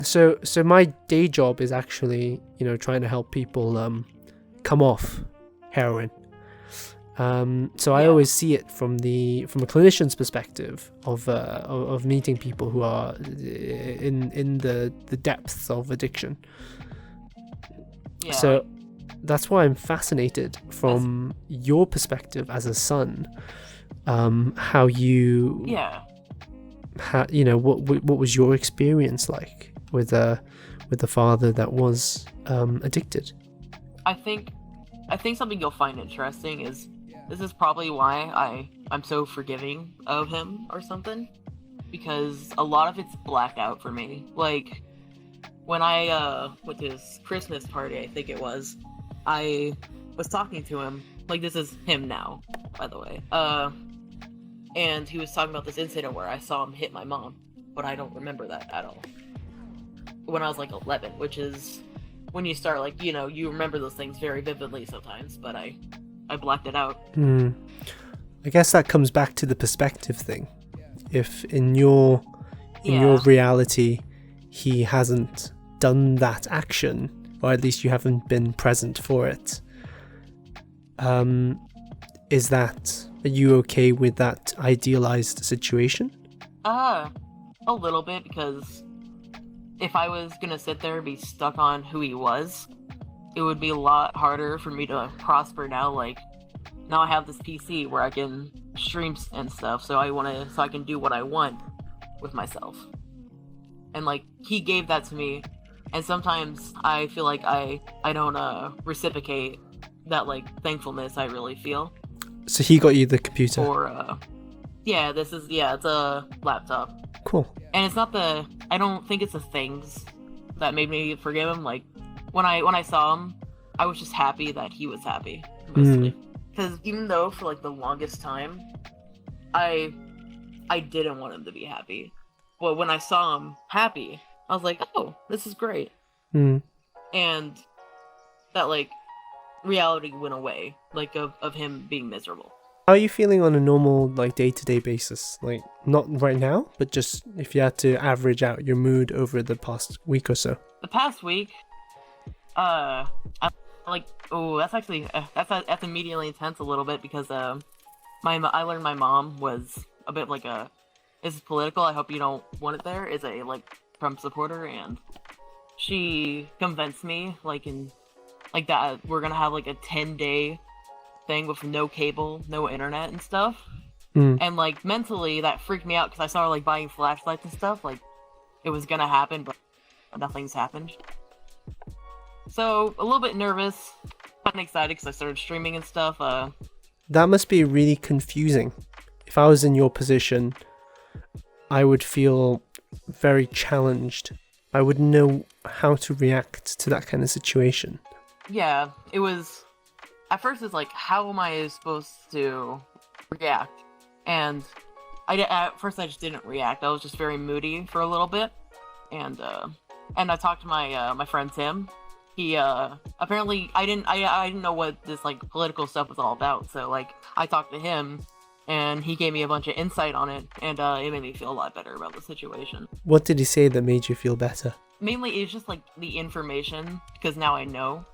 So my day job is actually, trying to help people come off heroin. So I always see it from a clinician's perspective of meeting people who are in the depths of addiction. Yeah. So that's why I'm fascinated from your perspective as a son, how you, what was your experience like with a father that was addicted? I think something you'll find interesting is this is probably why I'm so forgiving of him or something, because a lot of it's blacked out for me. Like when I went to his Christmas party, I think it was, I was talking to him, like this is him now, by the way, and he was talking about this incident where I saw him hit my mom, but I don't remember that at all. When I was like 11, which is when you start, like, you remember those things very vividly sometimes, but I blacked it out. I guess that comes back to the perspective thing. If in your reality he hasn't done that action, or at least you haven't been present for it, are you okay with that idealized situation? A little bit, because if I was gonna sit there and be stuck on who he was, it would be a lot harder for me to prosper now. Like, now I have this PC where I can stream and stuff, so I can do what I want with myself. And like, he gave that to me, and sometimes I feel like I don't reciprocate that, like, thankfulness I really feel. So he got you the computer? Or it's a laptop. Cool. And it's not I don't think it's the things that made me forgive him. Like, when I saw him, I was just happy that he was happy, mostly. Because even though for like the longest time, I didn't want him to be happy. But when I saw him happy, I was like, oh, this is great. And that, like, reality went away, like, of him being miserable. How are you feeling on a normal, like, day-to-day basis? Like, not right now, but just if you had to average out your mood over the past week or so. The past week, I'm like, oh, that's actually, that's immediately intense a little bit, because I learned my mom was a bit like this is political, I hope you don't want it there, is a, like, Trump supporter, and she convinced me, like, that we're gonna have, like, a 10-day thing with no cable, no internet and stuff. And, like, mentally that freaked me out, because I started, like, buying flashlights and stuff, like it was gonna happen, but nothing's happened. So a little bit nervous, kind of excited because I started streaming and stuff. That must be really confusing. If I was in your position, I would feel very challenged. I wouldn't know how to react to that kind of situation. Yeah, it was, at first it's like, how am I supposed to react? And at first I just didn't react. I was just very moody for a little bit. And I talked to my friend Tim. He apparently I didn't know what this, like, political stuff was all about. So, like, I talked to him, and he gave me a bunch of insight on it, and it made me feel a lot better about the situation. What did he say that made you feel better? Mainly, it's just, like, the information, because now I know.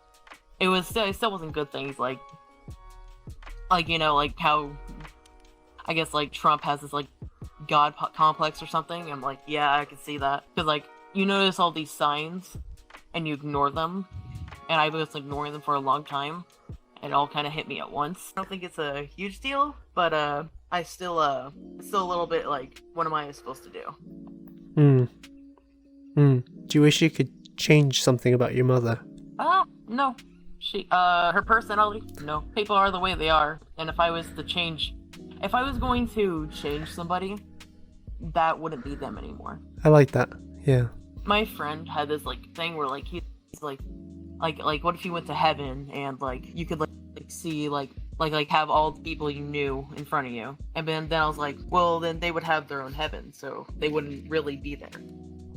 It still wasn't good things, like, like how, I guess, like, Trump has this, like, God complex or something. I'm like, yeah, I can see that. Because, like, you notice all these signs, and you ignore them, and I was ignoring them for a long time, and it all kind of hit me at once. I don't think it's a huge deal, but I still a little bit like, what am I supposed to do? Do you wish you could change something about your mother? No. She, her personality, no. People are the way they are, and if I was going to change somebody, that wouldn't be them anymore. I like that, yeah. My friend had this, like, thing where, like, he's like what if you went to heaven and, like, you could, like see, like have all the people you knew in front of you, and then I was like, well, then they would have their own heaven, so they wouldn't really be there.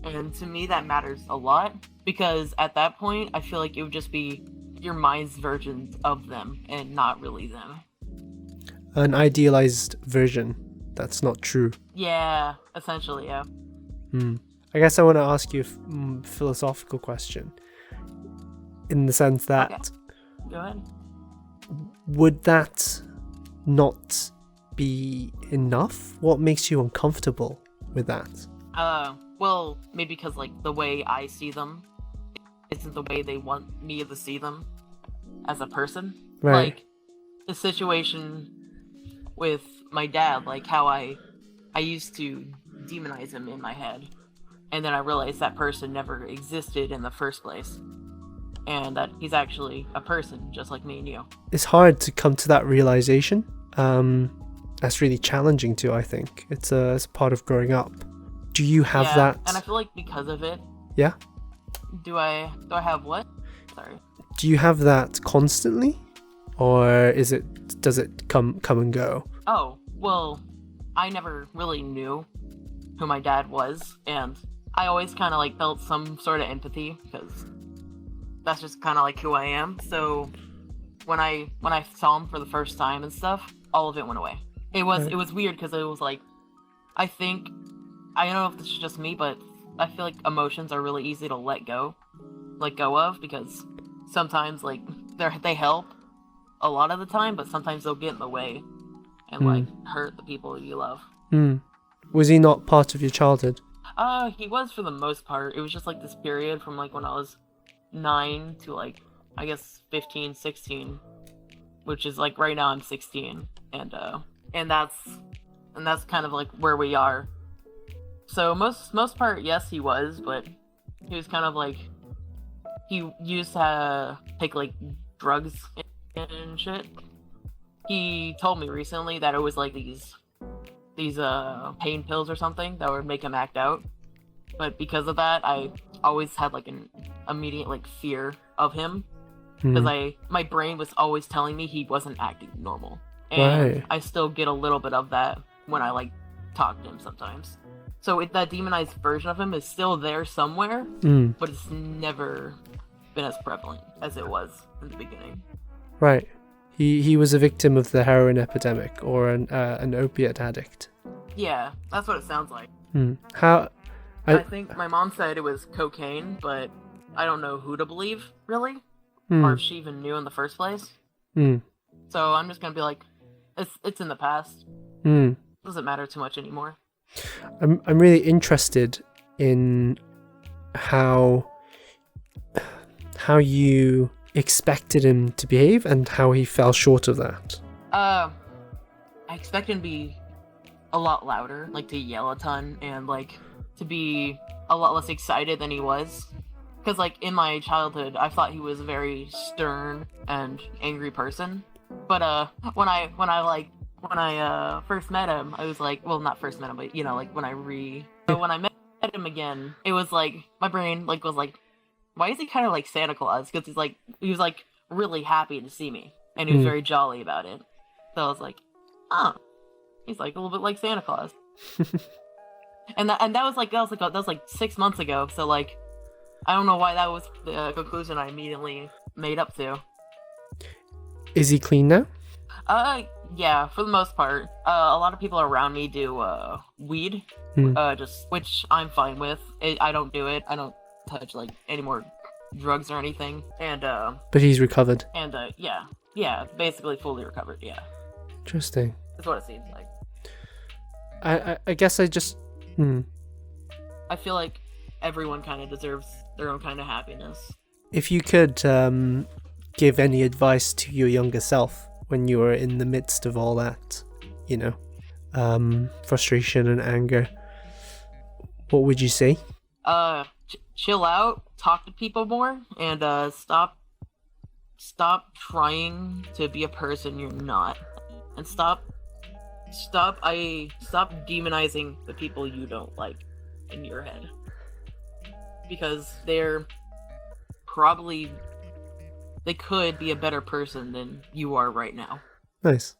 And to me that matters a lot, because at that point I feel like it would just be your mind's versions of them and not really them. An idealized version that's not true. Yeah, essentially, yeah. I guess I want to ask you a philosophical question, in the sense that Go ahead. would that not be enough? What makes you uncomfortable with that? Well, maybe because like the way I see them isn't the way they want me to see them as a person. Right. Like the situation with my dad, like how I used to demonize him in my head, and then I realized that person never existed in the first place, and that he's actually a person just like me and you. It's hard to come to that realization. That's really challenging too, I think. It's a part of growing up. Do you have that? And I feel like because of it. Yeah? Do I have what? Sorry. Do you have that constantly? Or does it come and go? Oh, well, I never really knew who my dad was, and I always kind of like felt some sort of empathy because that's just kind of like who I am. So when I saw him for the first time and stuff, all of it went away. It was weird because it was like, I don't know if this is just me, but I feel like emotions are really easy to let go of, because sometimes like they help a lot of the time, but sometimes they'll get in the way and like hurt the people you love. Was he not part of your childhood? He was for the most part. It was just like this period from like when I was 9 to like I guess 15, 16, which is like right now I'm 16, and that's kind of like where we are. So most part, yes, he was, but he was kind of like, he used to take like drugs and shit. He told me recently that it was like these pain pills or something that would make him act out. But because of that, I always had like an immediate like fear of him, because my brain was always telling me he wasn't acting normal, and I still get a little bit of that when I like talk to him sometimes. So that demonized version of him is still there somewhere, but it's never been as prevalent as it was in the beginning. Right. He was a victim of the heroin epidemic, or an opiate addict. Yeah, that's what it sounds like. How? I think my mom said it was cocaine, but I don't know who to believe, really, or if she even knew in the first place. So I'm just gonna be like, it's in the past. Doesn't matter too much anymore. I'm really interested in how you expected him to behave and how he fell short of that. I expect him to be a lot louder, like to yell a ton, and like to be a lot less excited than he was. Because like in my childhood, I thought he was a very stern and angry person. But when I first met him, I was like, well, not first met him, but you know, like when I met him again, it was like my brain like was like, why is he kind of like Santa Claus? Because he was like really happy to see me, and he was very jolly about it. So I was like, oh, he's like a little bit like Santa Claus. and that was like 6 months ago. So like, I don't know why that was the conclusion I immediately made up to. Is he clean now? Yeah, for the most part. A lot of people around me do weed, which I'm fine with. I don't do it. I don't touch like any more drugs or anything. And but he's recovered. And yeah, basically fully recovered. Yeah. Interesting. That's what it seems like. I guess I just. I feel like everyone kind of deserves their own kind of happiness. If you could give any advice to your younger self when you were in the midst of all that, you know, frustration and anger, what would you say? Chill out, talk to people more, and stop trying to be a person you're not, and stop demonizing the people you don't like in your head, because they could be a better person than you are right now. Nice.